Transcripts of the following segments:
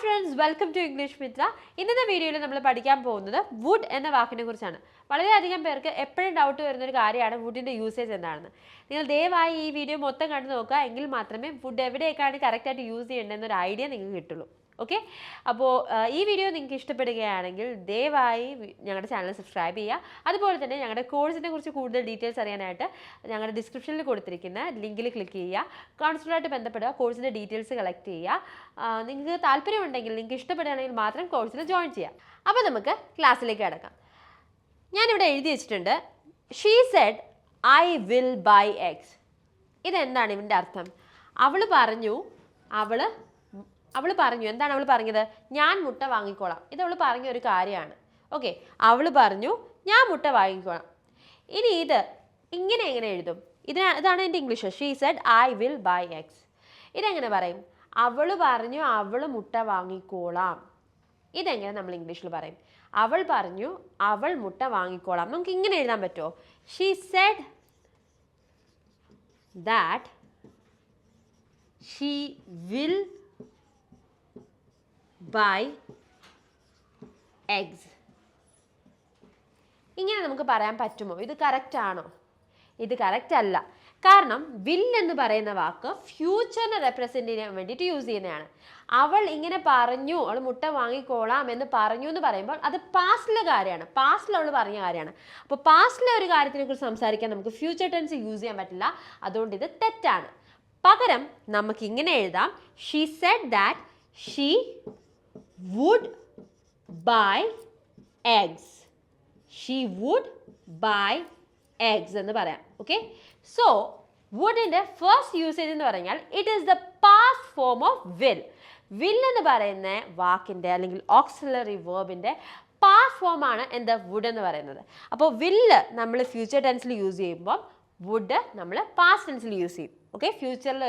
friends, welcome to English Mithra. ഇന്നത്തെ വീഡിയോയിൽ നമ്മൾ പഠിക്കാൻ പോകുന്നത് വുഡ് എന്ന വാക്കിനെ കുറിച്ചാണ്. വളരെയധികം പേർക്ക് എപ്പോഴും ഡൗട്ട് വരുന്ന ഒരു കാര്യമാണ് വുഡിന്റെ യൂസേജ് എന്താണെന്ന്. നിങ്ങൾ ദയവായി ഈ വീഡിയോ മൊത്തം കണ്ടു നോക്കുക, എങ്കിൽ മാത്രമേ വുഡ് എവിടെയൊക്കെയാണ് കറക്റ്റായിട്ട് യൂസ് ചെയ്യേണ്ടതെന്നൊരു ഐഡിയ നിങ്ങൾക്ക് കിട്ടുള്ളൂ. ഓക്കെ, അപ്പോൾ ഈ വീഡിയോ നിങ്ങൾക്ക് ഇഷ്ടപ്പെടുകയാണെങ്കിൽ ദയവായി ഞങ്ങളുടെ ചാനൽ സബ്സ്ക്രൈബ് ചെയ്യുക. അതുപോലെ തന്നെ ഞങ്ങളുടെ കോഴ്സിനെ കുറിച്ച് കൂടുതൽ ഡീറ്റെയിൽസ് അറിയാനായിട്ട് ഞങ്ങളുടെ ഡിസ്ക്രിപ്ഷനിൽ കൊടുത്തിരിക്കുന്ന ലിങ്കിൽ ക്ലിക്ക് ചെയ്യുക. കൗൺസിലറായിട്ട് ബന്ധപ്പെടുക, കോഴ്സിൻ്റെ ഡീറ്റെയിൽസ് കളക്ട് ചെയ്യുക. നിങ്ങൾക്ക് താല്പര്യമുണ്ടെങ്കിൽ, നിങ്ങൾക്ക് ഇഷ്ടപ്പെടുകയാണെങ്കിൽ മാത്രം കോഴ്സിൽ ജോയിൻ ചെയ്യാം. അപ്പോൾ നമുക്ക് ക്ലാസ്സിലേക്ക് കിടക്കാം. ഞാനിവിടെ എഴുതി വെച്ചിട്ടുണ്ട്, she said I will buy eggs. ഇതെന്താണ് ഇതിൻ്റെ അർത്ഥം? അവൾ പറഞ്ഞു എന്താണ് അവൾ പറഞ്ഞത്? ഞാൻ മുട്ട വാങ്ങിക്കോളാം. ഇത് അവൾ പറഞ്ഞ ഒരു കാര്യമാണ്. ഓക്കെ, അവൾ പറഞ്ഞു ഞാൻ മുട്ട വാങ്ങിക്കോളാം. ഇനി ഇത് ഇങ്ങനെ എങ്ങനെ എഴുതും? ഇതാണ് എൻ്റെ English. She said I will buy eggs. ഇതെങ്ങനെ പറയും? അവൾ പറഞ്ഞു അവൾ മുട്ട വാങ്ങിക്കോളാം. ഇതെങ്ങനെ നമ്മൾ ഇംഗ്ലീഷിൽ പറയും? അവൾ പറഞ്ഞു അവൾ മുട്ട വാങ്ങിക്കോളാം. നമുക്ക് ഇങ്ങനെ എഴുതാൻ പറ്റുമോ? She said that she will buy eggs. ഇങ്ങനെ നമുക്ക് പറയാൻ പറ്റുമോ? ഇത് കറക്റ്റ് ആണോ? ഇത് കറക്റ്റ് അല്ല. കാരണം വിൽ എന്ന് പറയുന്ന വാക്ക് ഫ്യൂച്ചറിനെ റെപ്രസെൻ്റ് ചെയ്യാൻ വേണ്ടിയിട്ട് യൂസ് ചെയ്യുന്നതാണ്. അവൾ ഇങ്ങനെ പറഞ്ഞു, അവൾ മുട്ട വാങ്ങിക്കോളാം എന്ന് പറഞ്ഞു എന്ന് പറയുമ്പോൾ അത് പാസ്റ്റിലെ കാര്യമാണ്. പാസ്റ്റിൽ അവൾ പറഞ്ഞ കാര്യമാണ്. അപ്പോൾ പാസ്റ്റിലെ ഒരു കാര്യത്തിനെ കുറിച്ച് സംസാരിക്കാൻ നമുക്ക് ഫ്യൂച്ചർ ടെൻസ് യൂസ് ചെയ്യാൻ പറ്റില്ല. അതുകൊണ്ട് ഇത് തെറ്റാണ്. പകരം നമുക്ക് ഇങ്ങനെ എഴുതാം, she said that she would buy eggs. She would buy eggs എന്ന് പറയാം. ഓക്കെ, സോ വുഡിൻ്റെ ഫസ്റ്റ് യൂസേജ് എന്ന് പറഞ്ഞാൽ it is the past form of will. Will എന്ന് പറയുന്ന വാക്കിൻ്റെ അല്ലെങ്കിൽ ഓക്സിലറി വേർബിൻ്റെ പാസ്റ്റ് ഫോമാണ് എന്താ? വുഡ് എന്ന് പറയുന്നത്. അപ്പോൾ വില്ല് നമ്മൾ ഫ്യൂച്ചർ ടെൻസിൽ യൂസ് ചെയ്യുമ്പോൾ വുഡ് നമ്മൾ പാസ്റ്റ് ടെൻസിൽ യൂസ് ചെയ്യും. ഓക്കെ, ഫ്യൂച്ചറിൽ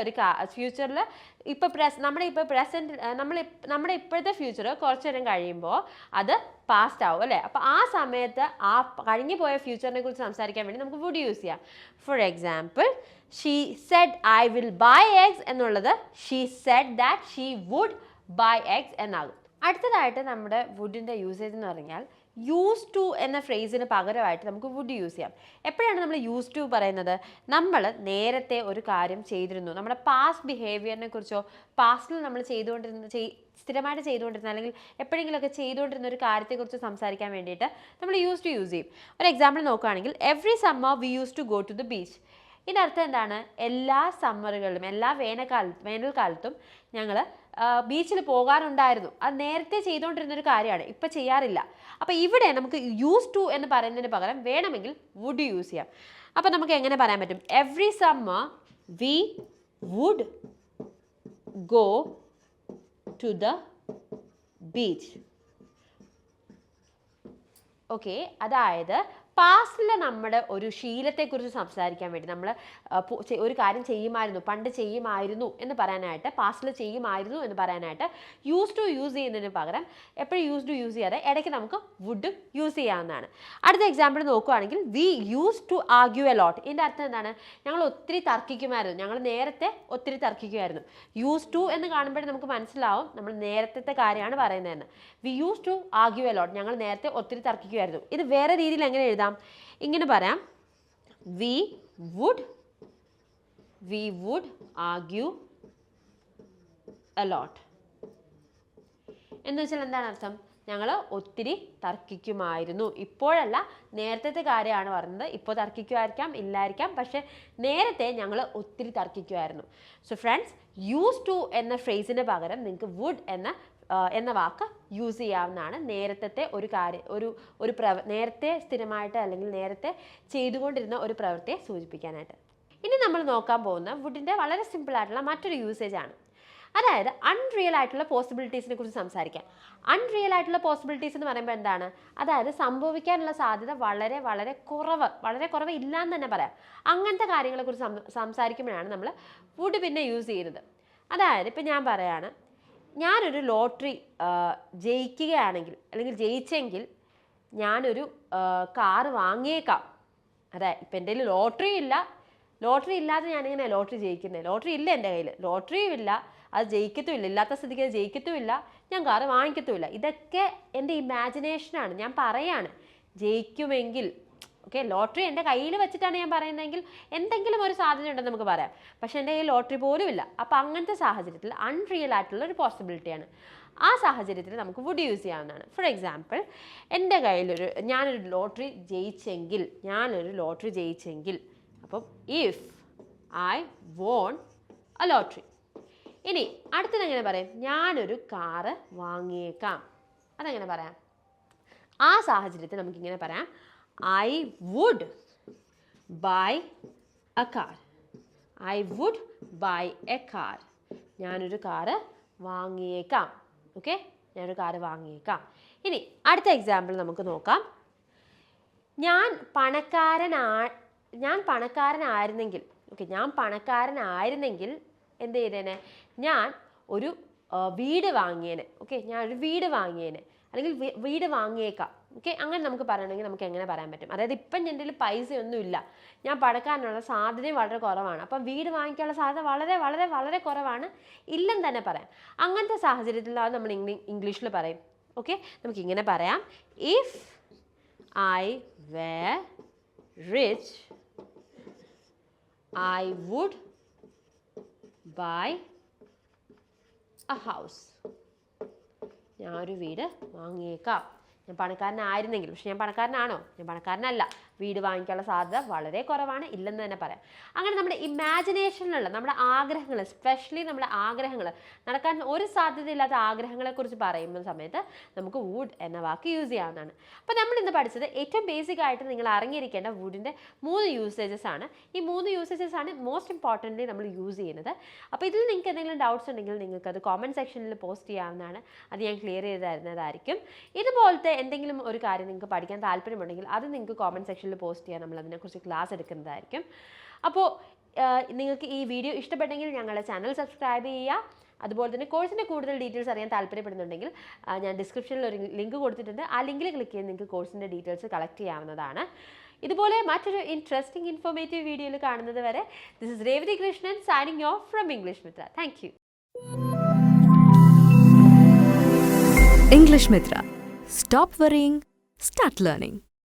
നമ്മുടെ ഇപ്പോഴത്തെ ഫ്യൂച്ചർ കുറച്ച് നേരം കഴിയുമ്പോൾ അത് പാസ്റ്റ് ആവും അല്ലേ? അപ്പോൾ ആ സമയത്ത് ആ കഴിഞ്ഞു പോയ ഫ്യൂച്ചറിനെ കുറിച്ച് സംസാരിക്കാൻ വേണ്ടി നമുക്ക് വുഡ് യൂസ് ചെയ്യാം. For example, she said I will buy eggs എന്നുള്ളത് she said that she would buy eggs എന്നാകും. അടുത്തതായിട്ട് നമ്മുടെ വുഡിൻ്റെ യൂസേജ് എന്ന് പറഞ്ഞാൽ യൂസ് ടു എന്ന ഫ്രേസിന് പകരമായിട്ട് നമുക്ക് വുഡ് യൂസ് ചെയ്യാം. എപ്പോഴാണ് നമ്മൾ യൂസ് ടു പറയുന്നത്? നമ്മൾ നേരത്തെ ഒരു കാര്യം ചെയ്തിരുന്നു, നമ്മുടെ പാസ്റ്റ് ബിഹേവിയറിനെ കുറിച്ചോ പാസ്റ്റിൽ നമ്മൾ സ്ഥിരമായിട്ട് ചെയ്തുകൊണ്ടിരുന്ന അല്ലെങ്കിൽ എപ്പോഴെങ്കിലുമൊക്കെ ചെയ്തുകൊണ്ടിരുന്ന ഒരു കാര്യത്തെക്കുറിച്ച് സംസാരിക്കാൻ വേണ്ടിയിട്ട് നമ്മൾ യൂസ് ചെയ്യും. ഒരു എക്സാമ്പിൾ നോക്കുകയാണെങ്കിൽ, every summer we use to go to the beach. ഇതിൻ്റെ അർത്ഥം എന്താണ്? എല്ലാ സമ്മറുകളിലും, എല്ലാ വേനൽക്കാലത്തും ഞങ്ങൾ ബീച്ചിൽ പോകാറുണ്ടായിരുന്നു. അത് നേരത്തെ ചെയ്തുകൊണ്ടിരുന്നൊരു കാര്യമാണ്, ഇപ്പം ചെയ്യാറില്ല. അപ്പോൾ ഇവിടെ നമുക്ക് യൂസ് ടു എന്ന് പറയുന്നതിന് പകരം വേണമെങ്കിൽ വുഡ് യൂസ് ചെയ്യാം. അപ്പോൾ നമുക്ക് എങ്ങനെ പറയാൻ പറ്റും? Every summer we would go to the beach. Okay, അതായത് പാസ്റ്റിൽ നമ്മുടെ ഒരു ശീലത്തെക്കുറിച്ച് സംസാരിക്കാൻ വേണ്ടി നമ്മൾ ഒരു കാര്യം പണ്ട് ചെയ്യുമായിരുന്നു എന്ന് പറയാനായിട്ട്, പാസ്റ്റിൽ ചെയ്യുമായിരുന്നു എന്ന് പറയാനായിട്ട് യൂസ് ടു യൂസ് ചെയ്യുന്നതിന് പകരം എപ്പോഴും യൂസ് ചെയ്യാതെ ഇടയ്ക്ക് നമുക്ക് വുഡ് യൂസ് ചെയ്യാവുന്നതാണ്. അടുത്ത എക്സാമ്പിൾ നോക്കുകയാണെങ്കിൽ, we use to argue a lot. ഇതിൻ്റെ അർത്ഥം എന്താണ്? ഞങ്ങൾ ഒത്തിരി തർക്കിക്കുമായിരുന്നു, ഞങ്ങൾ നേരത്തെ ഒത്തിരി തർക്കിക്കുമായിരുന്നു. യൂസ് ടു എന്ന് കാണുമ്പോഴേ നമുക്ക് മനസ്സിലാവും നമ്മൾ നേരത്തെ കാര്യമാണ് പറയുന്നതെന്ന്. We use to argue a lot, ഞങ്ങൾ നേരത്തെ ഒത്തിരി തർക്കിക്കുമായിരുന്നു. ഇത് വേറെ രീതിയിൽ എങ്ങനെ എഴുതാം? ഇങ്ങനെ പറയാം, we would argue a lot. എന്ന് വെച്ചാൽ എന്താണ് അർത്ഥം? ഞങ്ങൾ ഒത്തിരി തർക്കിക്കുമായിരുന്നു. ഇപ്പോഴല്ല, നേരത്തെ കാര്യമാണ് പറഞ്ഞത്. ഇപ്പോൾ തർക്കിക്കുമായിരിക്കാം, ഇല്ലായിരിക്കാം, പക്ഷെ നേരത്തെ ഞങ്ങൾ ഒത്തിരി തർക്കിക്കുമായിരുന്നു. സോ ഫ്രണ്ട്സ്, യൂസ് ടു എന്ന ഫ്രേസിന് പകരം നിങ്ങൾക്ക് വുഡ് എന്ന വാക്ക് യൂസ് ചെയ്യാവുന്നതാണ്. നേരത്തെ നേരത്തെ സ്ഥിരമായിട്ട് അല്ലെങ്കിൽ നേരത്തെ ചെയ്തുകൊണ്ടിരുന്ന ഒരു പ്രവൃത്തിയെ സൂചിപ്പിക്കാനായിട്ട്. ഇനി നമ്മൾ നോക്കാൻ പോകുന്ന വുഡിൻ്റെ വളരെ സിമ്പിളായിട്ടുള്ള മറ്റൊരു യൂസേജാണ്. അതായത് അൺറിയൽ ആയിട്ടുള്ള പോസിബിലിറ്റീസിനെ കുറിച്ച് സംസാരിക്കാൻ. അൺറിയൽ ആയിട്ടുള്ള പോസിബിലിറ്റീസ് എന്ന് പറയുമ്പോൾ എന്താണ്? അതായത് സംഭവിക്കാനുള്ള സാധ്യത വളരെ കുറവ് ഇല്ല എന്ന് തന്നെ പറയാം. അങ്ങനത്തെ കാര്യങ്ങളെക്കുറിച്ച് സംസാരിക്കുമ്പോഴാണ് നമ്മൾ വുഡ് പിന്നെ യൂസ് ചെയ്യുന്നത്. അതായത് ഇപ്പം ഞാൻ പറയാണ്, ഞാനൊരു ലോട്ടറി ജയിക്കുകയാണെങ്കിൽ അല്ലെങ്കിൽ ജയിച്ചെങ്കിൽ ഞാനൊരു കാറ് വാങ്ങിയേക്കാം. അതെ, ഇപ്പം എൻ്റെ കയ്യിൽ ലോട്ടറി ഇല്ലാതെ ഞാനിങ്ങനെ ലോട്ടറി ജയിക്കുന്നത്? ലോട്ടറി ഇല്ല എൻ്റെ കയ്യിൽ, ലോട്ടറിയും ഇല്ല, അത് ജയിക്കത്തുമില്ല, ഇല്ലാത്ത സ്ഥിതിക്ക് അത് ജയിക്കത്തുമില്ല, ഞാൻ കാറ് വാങ്ങിക്കത്തുമില്ല. ഇതൊക്കെ എൻ്റെ ഇമാജിനേഷനാണ്. ഞാൻ പറയാണ് ജയിക്കുമെങ്കിൽ, ഓക്കെ, ലോട്ടറി എൻ്റെ കയ്യിൽ വെച്ചിട്ടാണ് ഞാൻ പറയുന്നതെങ്കിൽ എന്തെങ്കിലും ഒരു സാധ്യത ഉണ്ടെന്ന് നമുക്ക് പറയാം. പക്ഷേ എൻ്റെ കയ്യിൽ ലോട്ടറി പോലും ഇല്ല. അപ്പോൾ അങ്ങനത്തെ സാഹചര്യത്തിൽ അൺറിയൽ ആയിട്ടുള്ള ഒരു പോസിബിലിറ്റിയാണ്. ആ സാഹചര്യത്തിൽ നമുക്ക് വുഡ് യൂസ് ചെയ്യാവുന്നതാണ്. ഫോർ എക്സാമ്പിൾ, എൻ്റെ കയ്യിലൊരു ഞാനൊരു ലോട്ടറി ജയിച്ചെങ്കിൽ, അപ്പം if I won a lottery. ഇനി അടുത്തത് എങ്ങനെ പറയും? ഞാനൊരു കാറ് വാങ്ങിയേക്കാം. അതെങ്ങനെ പറയാം? ആ സാഹചര്യത്തിൽ നമുക്കിങ്ങനെ പറയാം, I would buy a car. I would buy a car. ഞാനൊരു കാറ് വാങ്ങിയേക്കാം. ഓക്കെ, ഞാനൊരു കാറ് വാങ്ങിയേക്കാം. ഇനി അടുത്ത എക്സാമ്പിൾ നമുക്ക് നോക്കാം. ഞാൻ പണക്കാരനായിരുന്നെങ്കിൽ എന്ത് ചെയ്തേനെ? ഞാൻ ഒരു വീട് വാങ്ങിയേനെ. ഓക്കെ, ഞാനൊരു വീട് വാങ്ങിയേനെ, അല്ലെങ്കിൽ വീട് വാങ്ങിയേക്കാം. ഓക്കെ, അങ്ങനെ നമുക്ക് പറയണമെങ്കിൽ നമുക്ക് എങ്ങനെ പറയാൻ പറ്റും? അതായത് ഇപ്പം എൻ്റെ കയ്യിൽ പൈസയൊന്നുമില്ല, ഞാൻ പണക്കാരനുള്ള സാധ്യതയും വളരെ കുറവാണ്, അപ്പം വീട് വാങ്ങിക്കാനുള്ള സാധ്യത വളരെ വളരെ വളരെ കുറവാണ്, ഇല്ലെന്ന് തന്നെ പറയാം. അങ്ങനത്തെ സാഹചര്യത്തിൽ അത് നമ്മൾ ഇംഗ്ലീഷിൽ പറയും. ഓക്കെ, നമുക്കിങ്ങനെ പറയാം, if I were rich I would buy a house. ഞാൻ ഒരു വീട് വാങ്ങിയേക്കാം. ഞാൻ പണക്കാരനായിരുന്നെങ്കിൽ, പക്ഷെ ഞാൻ പണക്കാരനാണോ? ഞാൻ പണക്കാരനല്ല. വീട് വാങ്ങിക്കാനുള്ള സാധ്യത വളരെ കുറവാണ്, ഇല്ലെന്ന് തന്നെ പറയാം. അങ്ങനെ നമ്മുടെ ഇമാജിനേഷനിലുള്ള നമ്മുടെ ആഗ്രഹങ്ങൾ, സ്പെഷ്യലി നമ്മുടെ ആഗ്രഹങ്ങൾ, നടക്കാൻ ഒരു സാധ്യതയില്ലാത്ത ആഗ്രഹങ്ങളെക്കുറിച്ച് പറയുന്ന സമയത്ത് നമുക്ക് വുഡ് എന്ന വാക്ക് യൂസ് ചെയ്യാവുന്നതാണ്. അപ്പോൾ നമ്മൾ ഇന്ന് പഠിച്ചത് ഏറ്റവും ബേസിക് ആയിട്ട് നിങ്ങൾ അറിഞ്ഞിരിക്കേണ്ട വുഡിൻ്റെ 3 യൂസേജസ് ആണ്. ഈ 3 യൂസേജസ് ആണ് മോസ്റ്റ് ഇമ്പോർട്ടൻ്റ് നമ്മൾ യൂസ് ചെയ്യുന്നത്. അപ്പോൾ ഇതിൽ നിങ്ങൾക്ക് എന്തെങ്കിലും ഡൗട്ട്സ് ഉണ്ടെങ്കിൽ നിങ്ങൾക്കത് കോമൻറ്റ് സെക്ഷനിൽ പോസ്റ്റ് ചെയ്യാവുന്നതാണ്. അത് ഞാൻ ക്ലിയർ ചെയ്ത് തരുന്നതായിരിക്കും. ഇതുപോലത്തെ എന്തെങ്കിലും ഒരു കാര്യം നിങ്ങൾക്ക് പഠിക്കാൻ താല്പര്യമുണ്ടെങ്കിൽ അത് നിങ്ങൾക്ക് കോമൻറ്റ് സെക്ഷനിൽ പോസ്റ്റ് ചെയ്യാൻ നമ്മൾ അതിനെക്കുറിച്ച് ക്ലാസ് എടുക്കുന്നതായിരിക്കും. അപ്പോൾ നിങ്ങൾക്ക് ഈ വീഡിയോ ഇഷ്ടപ്പെട്ടെങ്കിൽ ഞങ്ങളുടെ ചാനൽ സബ്സ്ക്രൈബ് ചെയ്യുക. അതുപോലെ തന്നെ കോഴ്സിൻ്റെ കൂടുതൽ ഡീറ്റെയിൽസ് അറിയാൻ താല്പര്യപ്പെടുന്നുണ്ടെങ്കിൽ ഞാൻ ഡിസ്ക്രിപ്ഷനിൽ ഒരു ലിങ്ക് കൊടുത്തിട്ടുണ്ട്. ആ ലിങ്കിൽ ക്ലിക്ക് ചെയ്ത് നിങ്ങൾക്ക് കോഴ്സിൻ്റെ ഡീറ്റെയിൽസ് കളക്ട് ചെയ്യാവുന്നതാണ്. ഇതുപോലെ മറ്റൊരു ഇൻട്രസ്റ്റിംഗ് ഇൻഫോർമേറ്റീവ് വീഡിയോയിൽ കാണുന്നത് വരെ, this is Revathi Krishnan signing off from English Mithra. Thank you. English Mithra. Stop worrying, start learning.